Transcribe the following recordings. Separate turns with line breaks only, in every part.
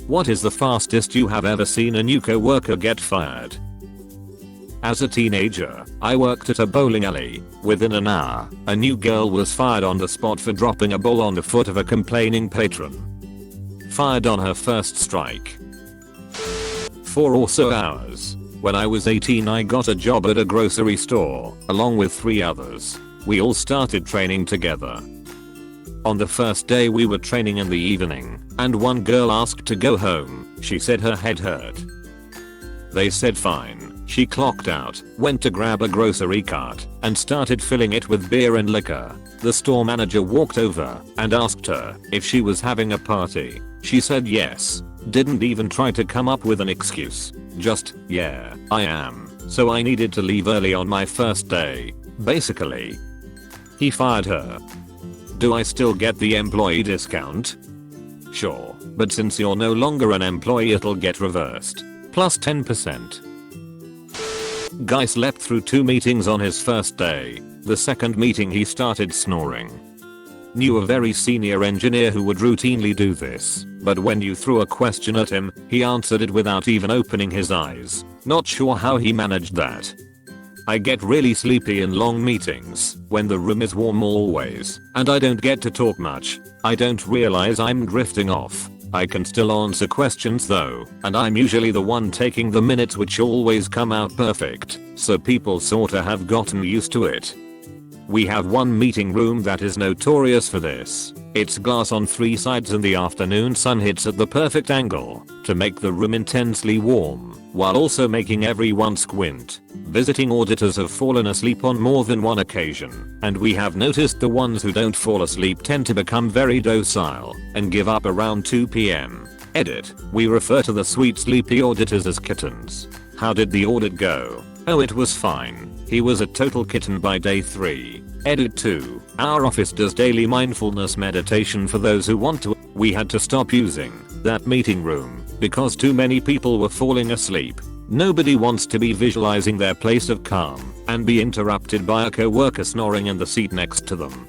What is the fastest you have ever seen a new coworker get fired? As a teenager, I worked at a bowling alley. Within an hour, a new girl was fired on the spot for dropping a ball on the foot of a complaining patron. Fired on her first strike. 4 or so hours. When I was 18, I got a job at a grocery store, along with 3 others. We all started training together. On the first day we were training in the evening, and one girl asked to go home. She said her head hurt. They said fine. She clocked out, went to grab a grocery cart, and started filling it with beer and liquor. The store manager walked over and asked her if she was having a party. She said yes. Didn't even try to come up with an excuse. Just, yeah, I am. So I needed to leave early on my first day. Basically. He fired her. Do I still get the employee discount? Sure, but since you're no longer an employee it'll get reversed. Plus 10%. Guy slept through 2 meetings on his first day. The second meeting he started snoring. Knew a very senior engineer who would routinely do this, but when you threw a question at him, he answered it without even opening his eyes. Not sure how he managed that. I get really sleepy in long meetings, when the room is warm always, and I don't get to talk much. I don't realize I'm drifting off. I can still answer questions though, and I'm usually the one taking the minutes which always come out perfect, so people sorta have gotten used to it. We have one meeting room that is notorious for this. It's glass on 3 sides and the afternoon sun hits at the perfect angle to make the room intensely warm, while also making everyone squint. Visiting auditors have fallen asleep on more than one occasion, and we have noticed the ones who don't fall asleep tend to become very docile and give up around 2 p.m. Edit. We refer to the sweet sleepy auditors as kittens. How did the audit go? Oh, it was fine. He was a total kitten by day 3. Edit 2. Our office does daily mindfulness meditation for those who want to. We had to stop using that meeting room because too many people were falling asleep. Nobody wants to be visualizing their place of calm and be interrupted by a coworker snoring in the seat next to them.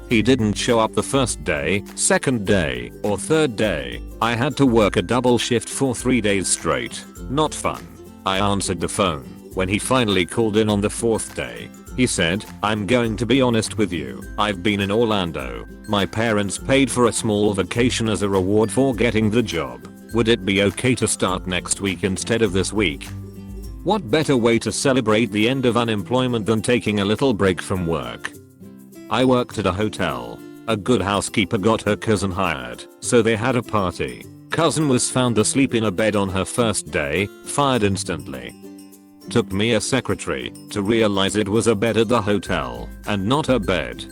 He didn't show up the first day, second day, or third day. I had to work a double shift for 3 days straight. Not fun. I answered the phone when he finally called in on the 4th day. He said, I'm going to be honest with you. I've been in Orlando. My parents paid for a small vacation as a reward for getting the job. Would it be okay to start next week instead of this week? What better way to celebrate the end of unemployment than taking a little break from work? I worked at a hotel. A good housekeeper got her cousin hired, so they had a party. Cousin was found asleep in a bed on her first day, fired instantly. Took me a secretary to realize it was a bed at the hotel and not a bed.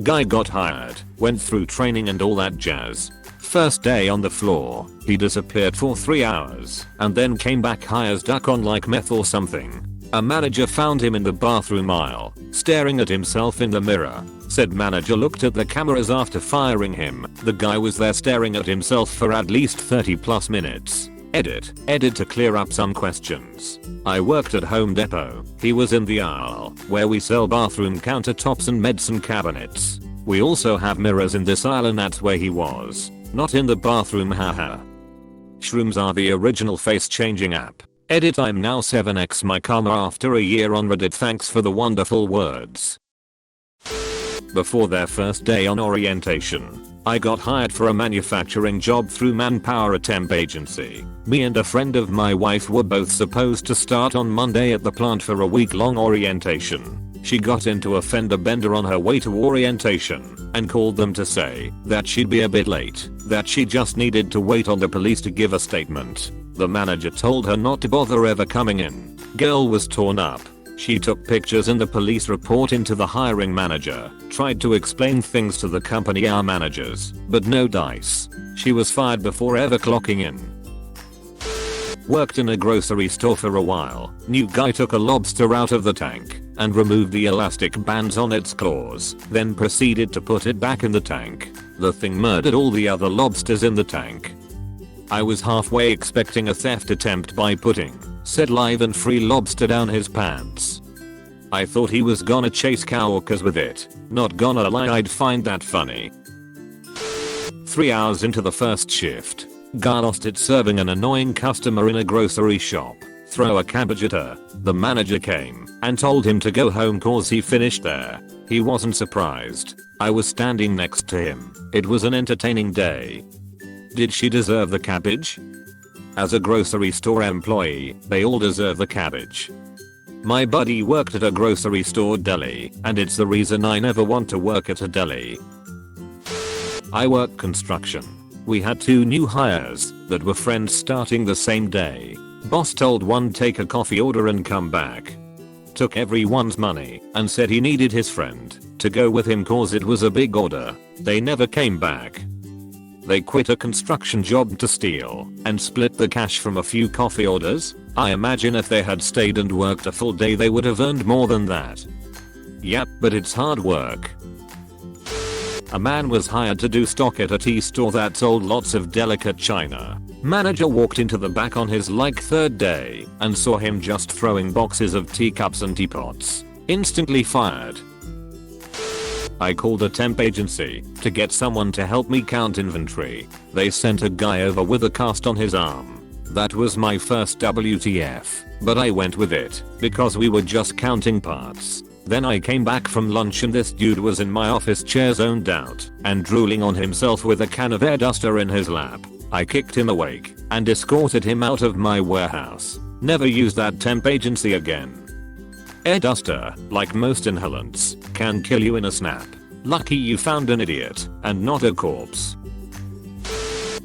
Guy got hired, went through training and all that jazz. First day on the floor, he disappeared for 3 hours and then came back high as duck on like meth or something. A manager found him in the bathroom aisle, staring at himself in the mirror. Said manager looked at the cameras after firing him. The guy was there staring at himself for at least 30+ minutes. Edit to clear up some questions. I worked at Home Depot. He was in the aisle where we sell bathroom countertops and medicine cabinets. We also have mirrors in this aisle and that's where he was. Not in the bathroom, haha. Shrooms are the original face changing app. Edit. I'm now 7x my karma after a year on Reddit. Thanks for the wonderful words. Before their first day on orientation, I got hired for a manufacturing job through Manpower, a temp agency. Me and a friend of my wife were both supposed to start on Monday at the plant for a week-long orientation. She got into a fender bender on her way to orientation and called them to say that she'd be a bit late, that she just needed to wait on the police to give a statement. The manager told her not to bother ever coming in. Girl was torn up. She took pictures and the police report into the hiring manager, tried to explain things to the company, our managers, but no dice. She was fired before ever clocking in. Worked in a grocery store for a while. New guy took a lobster out of the tank and removed the elastic bands on its claws, then proceeded to put it back in the tank. The thing murdered all the other lobsters in the tank. I was halfway expecting a theft attempt by putting said live and free lobster down his pants. I thought he was gonna chase coworkers with it. Not gonna lie, I'd find that funny. 3 hours into the first shift, guy lost it serving an annoying customer in a grocery shop. Throw a cabbage at her. The manager came and told him to go home cause he finished there. He wasn't surprised. I was standing next to him. It was an entertaining day. Did she deserve the cabbage? As a grocery store employee, they all deserve the cabbage. My buddy worked at a grocery store deli, and it's the reason I never want to work at a deli. I work construction. We had 2 new hires that were friends starting the same day. Boss told one take a coffee order and come back. Took everyone's money and said he needed his friend to go with him cause it was a big order. They never came back. They quit a construction job to steal and split the cash from a few coffee orders. I imagine if they had stayed and worked a full day they would have earned more than that. Yep, but it's hard work. A man was hired to do stock at a tea store that sold lots of delicate china. Manager walked into the back on his 3rd day and saw him just throwing boxes of teacups and teapots. Instantly fired. I called a temp agency to get someone to help me count inventory. They sent a guy over with a cast on his arm. That was my first WTF, but I went with it because we were just counting parts. Then I came back from lunch and this dude was in my office chair zoned out and drooling on himself with a can of air duster in his lap. I kicked him awake and escorted him out of my warehouse. Never use that temp agency again. Air duster, like most inhalants, can kill you in a snap. Lucky you found an idiot and not a corpse.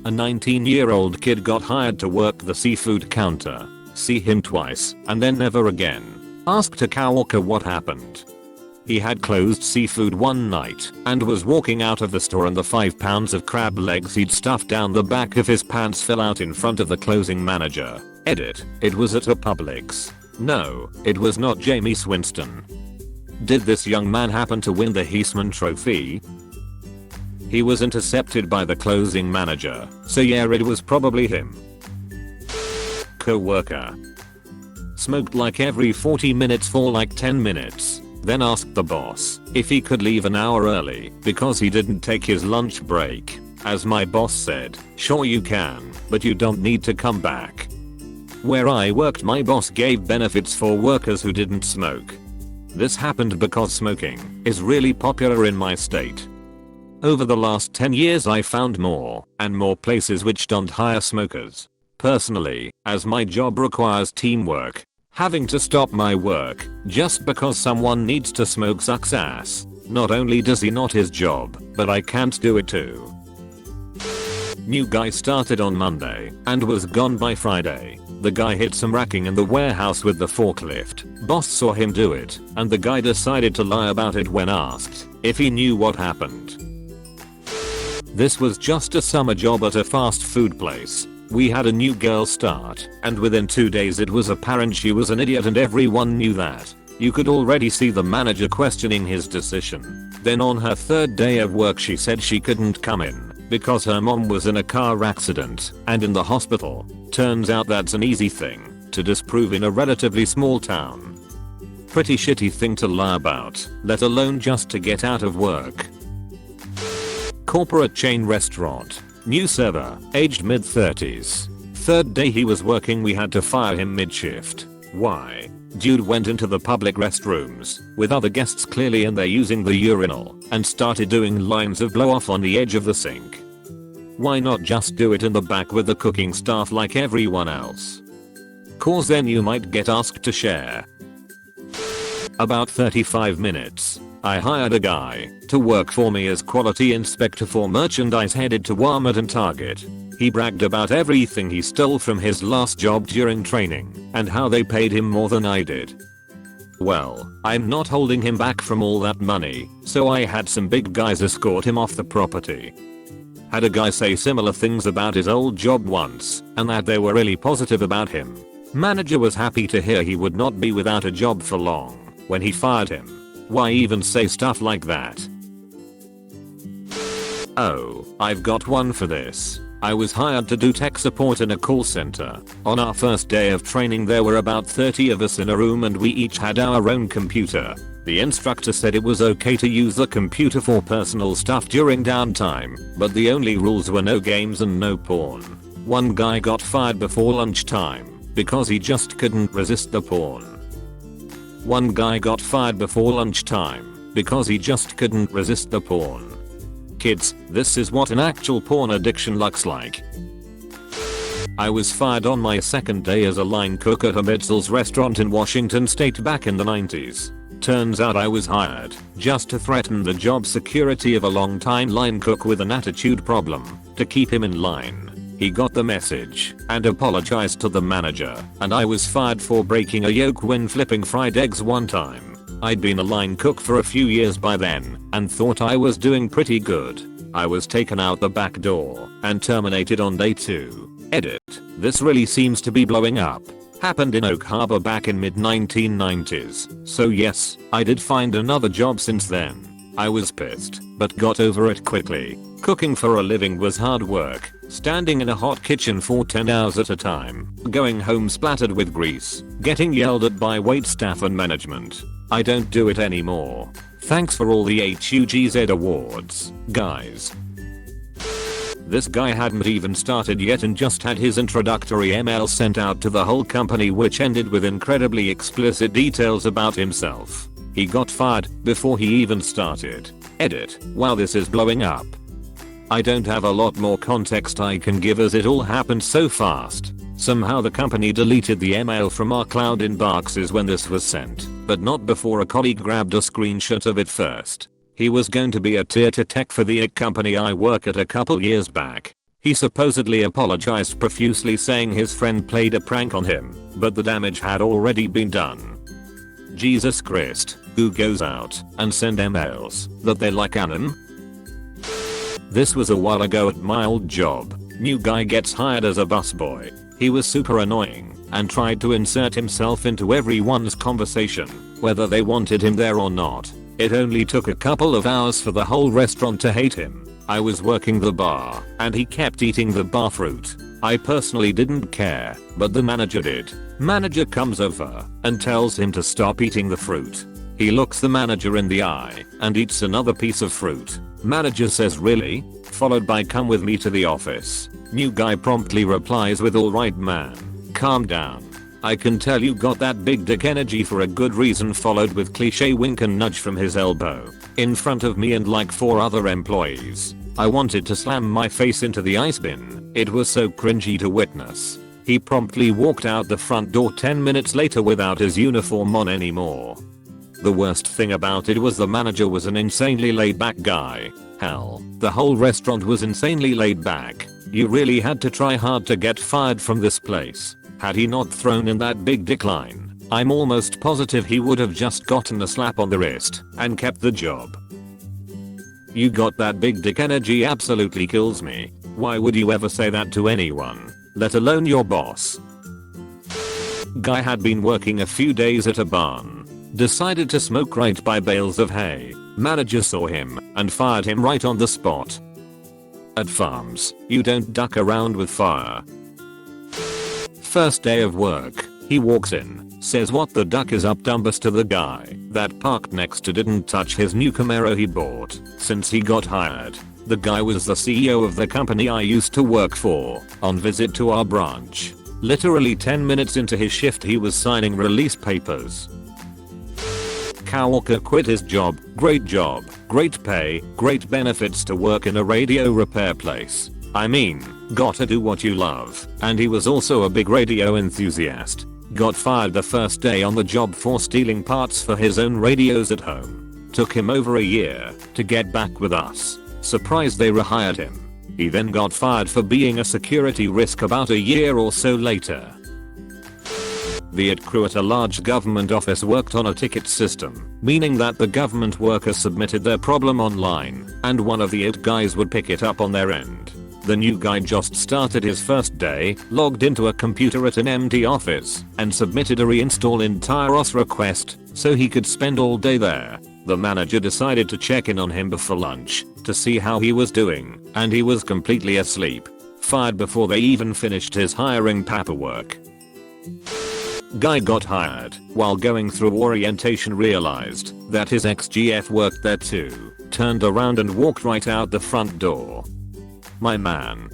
A 19-year-old kid got hired to work the seafood counter. See him twice and then never again. Asked a coworker what happened. He had closed seafood one night and was walking out of the store and the 5 pounds of crab legs he'd stuffed down the back of his pants fell out in front of the closing manager. Edit. It was at a Publix. No, it was not Jamie Swinston. Did this young man happen to win the Heisman Trophy? He was intercepted by the closing manager, so yeah, it was probably him. Coworker. Smoked like every 40 minutes for like 10 minutes. Then asked the boss if he could leave an hour early because he didn't take his lunch break. As my boss said, sure you can, but you don't need to come back. Where I worked, my boss gave benefits for workers who didn't smoke. This happened because smoking is really popular in my state. Over the last 10 years I found more and more places which don't hire smokers. Personally, as my job requires teamwork, having to stop my work just because someone needs to smoke sucks ass. Not only does he not his job, but I can't do it too. New guy started on Monday and was gone by Friday. The guy hit some racking in the warehouse with the forklift. Boss saw him do it and the guy decided to lie about it when asked if he knew what happened. This was just a summer job at a fast food place. We had a new girl start and within 2 days it was apparent she was an idiot and everyone knew that. You could already see the manager questioning his decision. Then on her 3rd day of work she said she couldn't come in because her mom was in a car accident and in the hospital. Turns out that's an easy thing to disprove in a relatively small town. Pretty shitty thing to lie about, let alone just to get out of work. Corporate chain restaurant. New server, aged mid-30s. 3rd day he was working, we had to fire him mid-shift. Why? Dude went into the public restrooms with other guests clearly and they're using the urinal and started doing lines of blow off on the edge of the sink. Why not just do it in the back with the cooking staff like everyone else? Cause then you might get asked to share. About 35 minutes. I hired a guy to work for me as quality inspector for merchandise headed to Walmart and Target. He bragged about everything he stole from his last job during training and how they paid him more than I did. Well, I'm not holding him back from all that money, so I had some big guys escort him off the property. Had a guy say similar things about his old job once and that they were really positive about him. Manager was happy to hear he would not be without a job for long when he fired him. Why even say stuff like that? Oh, I've got one for this. I was hired to do tech support in a call center. On our first day of training there were about 30 of us in a room and we each had our own computer. The instructor said it was okay to use the computer for personal stuff during downtime, but the only rules were no games and no porn. One guy got fired before lunchtime because he just couldn't resist the porn. One guy got fired before lunchtime because he just couldn't resist the porn. Kids, this is what an actual porn addiction looks like. I was fired on my second day as a line cook at a Mitzel's restaurant in Washington state back in the 90s. Turns out I was hired just to threaten the job security of a long-time line cook with an attitude problem to keep him in line. He got the message and apologized to the manager, and I was fired for breaking a yolk when flipping fried eggs one time. I'd been a line cook for a few years by then and thought I was doing pretty good. I was taken out the back door and terminated on day 2. Edit. This really seems to be blowing up. Happened in Oak Harbor back in mid 1990s. So yes, I did find another job since then. I was pissed, but got over it quickly. Cooking for a living was hard work, standing in a hot kitchen for 10 hours at a time, going home splattered with grease, getting yelled at by waitstaff and management. I don't do it anymore. Thanks for all the HUGZ awards, guys. This guy hadn't even started yet and just had his introductory email sent out to the whole company, which ended with incredibly explicit details about himself. He got fired before he even started. Edit. Wow, this is blowing up. I don't have a lot more context I can give as it all happened so fast. Somehow the company deleted the email from our cloud inboxes when this was sent, but not before a colleague grabbed a screenshot of it first. He was going to be a tier 2 tech for the company I work at a couple years back. He supposedly apologized profusely, saying his friend played a prank on him, but the damage had already been done. Jesus Christ, who goes out and send emails that they like anon? This was a while ago at my old job. New guy gets hired as a busboy. He was super annoying and tried to insert himself into everyone's conversation, whether they wanted him there or not. It only took a couple of hours for the whole restaurant to hate him. I was working the bar, and he kept eating the bar fruit. I personally didn't care, but the manager did. Manager comes over and tells him to stop eating the fruit. He looks the manager in the eye and eats another piece of fruit. Manager says, "Really?" followed by, "Come with me to the office." New guy promptly replies with, "Alright man, calm down. I can tell you got that big dick energy for a good reason," followed with cliche wink and nudge from his elbow. In front of me and like 4 other employees. I wanted to slam my face into the ice bin. It was so cringy to witness. He promptly walked out the front door 10 minutes later without his uniform on anymore. The worst thing about it was the manager was an insanely laid back guy. Hell, the whole restaurant was insanely laid back. You really had to try hard to get fired from this place. Had he not thrown in that big decline, I'm almost positive he would have just gotten a slap on the wrist and kept the job. "You got that big dick energy" absolutely kills me. Why would you ever say that to anyone, let alone your boss? Guy had been working a few days at a barn. Decided to smoke right by bales of hay. Manager saw him and fired him right on the spot. At farms, you don't duck around with fire. First day of work, he walks in, says what the duck is up, dumbest to the guy that parked next to didn't touch his new Camaro he bought since he got hired. The guy was the CEO of the company I used to work for, on visit to our branch. Literally 10 minutes into his shift he was signing release papers. Coworker quit his job, great pay, great benefits to work in a radio repair place. I mean, gotta do what you love, and he was also a big radio enthusiast. Got fired the first day on the job for stealing parts for his own radios at home. Took him over a year to get back with us. Surprised they rehired him. He then got fired for being a security risk about a year or so later. The IT crew at a large government office worked on a ticket system, meaning that the government workers submitted their problem online, and one of the IT guys would pick it up on their end. The new guy just started his first day, logged into a computer at an empty office, and submitted a reinstall entire OS request so he could spend all day there. The manager decided to check in on him before lunch to see how he was doing, and he was completely asleep. Fired before they even finished his hiring paperwork. Guy got hired, while going through orientation realized that his ex-GF worked there too, turned around and walked right out the front door. My man.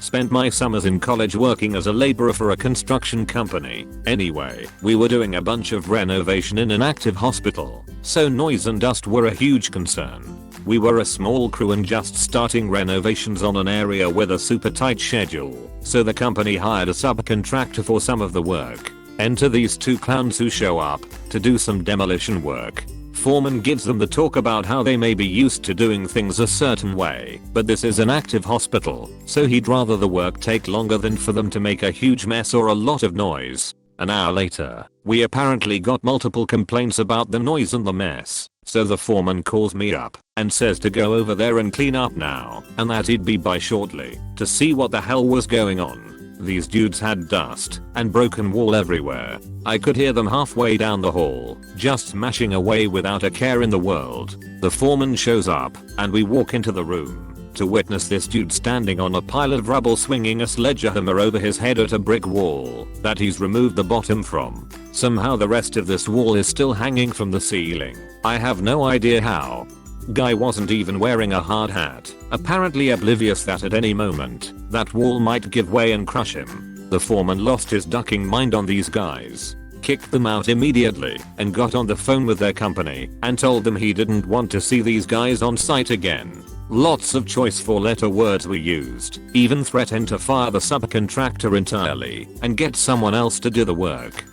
Spent my summers in college working as a laborer for a construction company. Anyway, we were doing a bunch of renovation in an active hospital, so noise and dust were a huge concern. We were a small crew and just starting renovations on an area with a super tight schedule, so the company hired a subcontractor for some of the work. Enter these two clowns who show up to do some demolition work. Foreman gives them the talk about how they may be used to doing things a certain way, but this is an active hospital, so he'd rather the work take longer than for them to make a huge mess or a lot of noise. An hour later, we apparently got multiple complaints about the noise and the mess, so the foreman calls me up and says to go over there and clean up now, and that he'd be by shortly to see what the hell was going on. These dudes had dust and broken wall everywhere. I could hear them halfway down the hall, just smashing away without a care in the world. The foreman shows up, and we walk into the room to witness this dude standing on a pile of rubble swinging a sledgehammer over his head at a brick wall that he's removed the bottom from. Somehow the rest of this wall is still hanging from the ceiling. I have no idea how. Guy wasn't even wearing a hard hat, apparently oblivious that at any moment, that wall might give way and crush him. The foreman lost his ducking mind on these guys, kicked them out immediately, and got on the phone with their company and told them he didn't want to see these guys on site again. Lots of choice 4-letter words were used, even threatened to fire the subcontractor entirely and get someone else to do the work.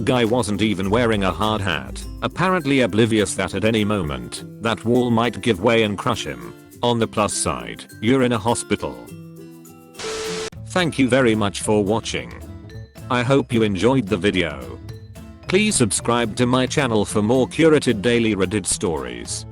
Guy wasn't even wearing a hard hat, apparently oblivious that at any moment, that wall might give way and crush him. On the plus side, you're in a hospital. Thank you very much for watching. I hope you enjoyed the video. Please subscribe to my channel for more curated daily Reddit stories.